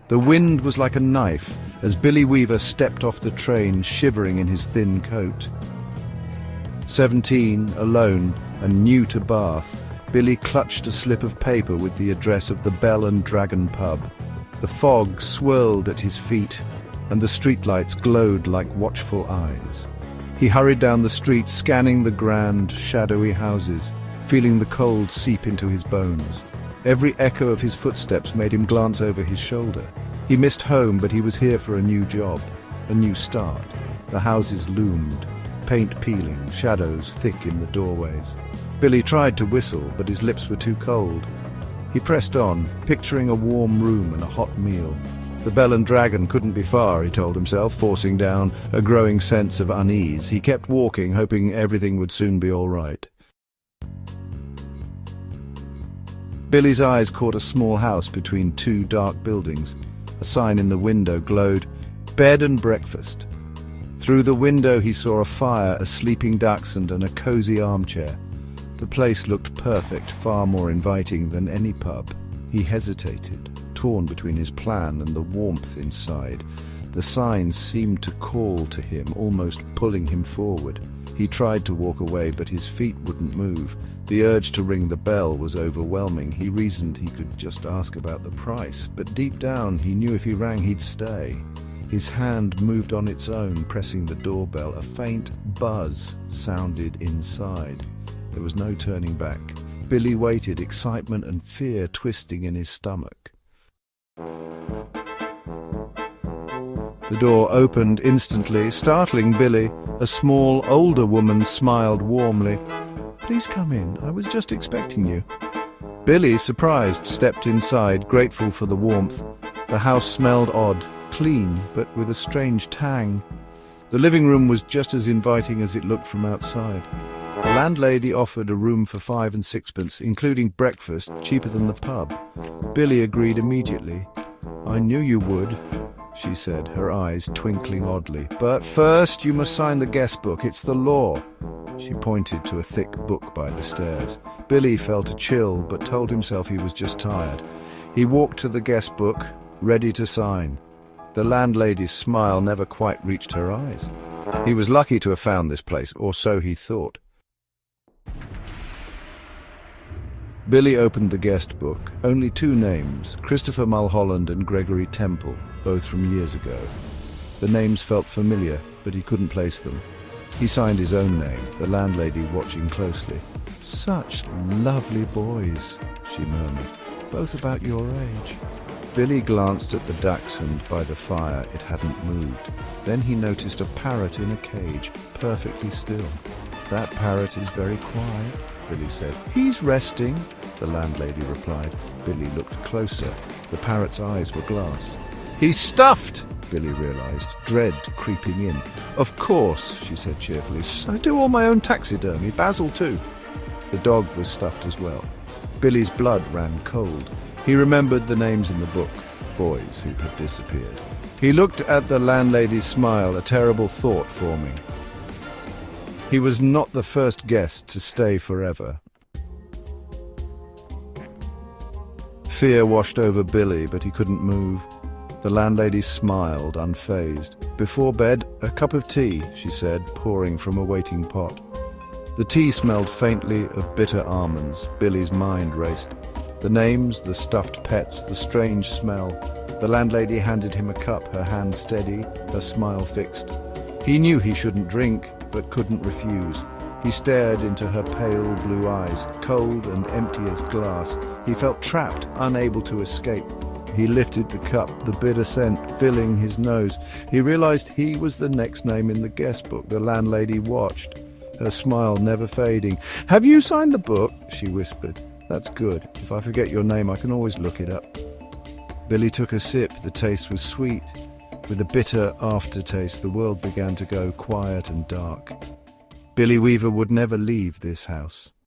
The wind was like a knife as Billy Weaver stepped off the train, shivering in his thin coat. 17, alone, and new to Bath, Billy clutched a slip of paper with the address of the Bell and Dragon pub. The fog swirled at his feet, and the streetlights glowed like watchful eyes. He hurried down the street, scanning the grand, shadowy houses, feeling the cold seep into his bones. Every echo of his footsteps made him glance over his shoulder. He missed home, but he was here for a new job, a new start. The houses loomed, paint peeling, shadows thick in the doorways. Billy tried to whistle, but his lips were too cold. He pressed on, picturing a warm room and a hot meal. The Bell and Dragon couldn't be far, he told himself, forcing down a growing sense of unease. He kept walking, hoping everything would soon be all right. Billy's eyes caught a small house between two dark buildings. A sign in the window glowed, "Bed and breakfast." Through the window he saw a fire, a sleeping dachshund, and a cozy armchair. The place looked perfect, far more inviting than any pub. He hesitated, torn between his plan and the warmth inside. The sign seemed to call to him, almost pulling him forward. He tried to walk away, but his feet wouldn't move. The urge to ring the bell was overwhelming. He reasoned he could just ask about the price, but deep down he knew if he rang he'd stay. His hand moved on its own, pressing the doorbell. A faint buzz sounded inside. There was no turning back. Billy waited, excitement and fear twisting in his stomach. The door opened instantly, startling Billy. A small, older woman smiled warmly. "Please come in. I was just expecting you." Billy, surprised, stepped inside, grateful for the warmth. The house smelled odd, clean, but with a strange tang. The living room was just as inviting as it looked from outside. The landlady offered a room for 5 and 6pence, including breakfast, cheaper than the pub. Billy agreed immediately. "I knew you would," she said, her eyes twinkling oddly. "But first you must sign the guest book. It's the law." She pointed to a thick book by the stairs. Billy felt a chill, but told himself he was just tired. He walked to the guest book, ready to sign. The landlady's smile never quite reached her eyes. He was lucky to have found this place, or so he thought. Billy opened the guest book. Only 2 names, Christopher Mulholland and Gregory Temple, both from years ago. The names felt familiar, but he couldn't place them. He signed his own name, the landlady watching closely. "Such lovely boys," she murmured, "both about your age." Billy glanced at the dachshund by the fire. It hadn't moved. Then he noticed a parrot in a cage, perfectly still. "That parrot is very quiet," Billy said. "He's resting," the landlady replied. Billy looked closer. The parrot's eyes were glass. "He's stuffed," Billy realized, dread creeping in. "Of course," she said cheerfully. "I do all my own taxidermy. Basil too." The dog was stuffed as well. Billy's blood ran cold. He remembered the names in the book, boys who had disappeared. He looked at the landlady's smile, a terrible thought forming. He was not the first guest to stay forever. Fear washed over Billy, but he couldn't move. The landlady smiled, unfazed. "Before bed, a cup of tea," she said, pouring from a waiting pot. The tea smelled faintly of bitter almonds. Billy's mind raced. The names, the stuffed pets, the strange smell. The landlady handed him a cup, her hand steady, her smile fixed. He knew he shouldn't drink, but couldn't refuse. He stared into her pale blue eyes, cold and empty as glass. He felt trapped, unable to escape. He lifted the cup, the bitter scent filling his nose. He realized he was the next name in the guest book. The landlady watched, her smile never fading. "Have you signed the book?" she whispered. "That's good. If I forget your name, I can always look it up." Billy took a sip. The taste was sweet. With a bitter aftertaste, the world began to go quiet and dark. Billy Weaver would never leave this house.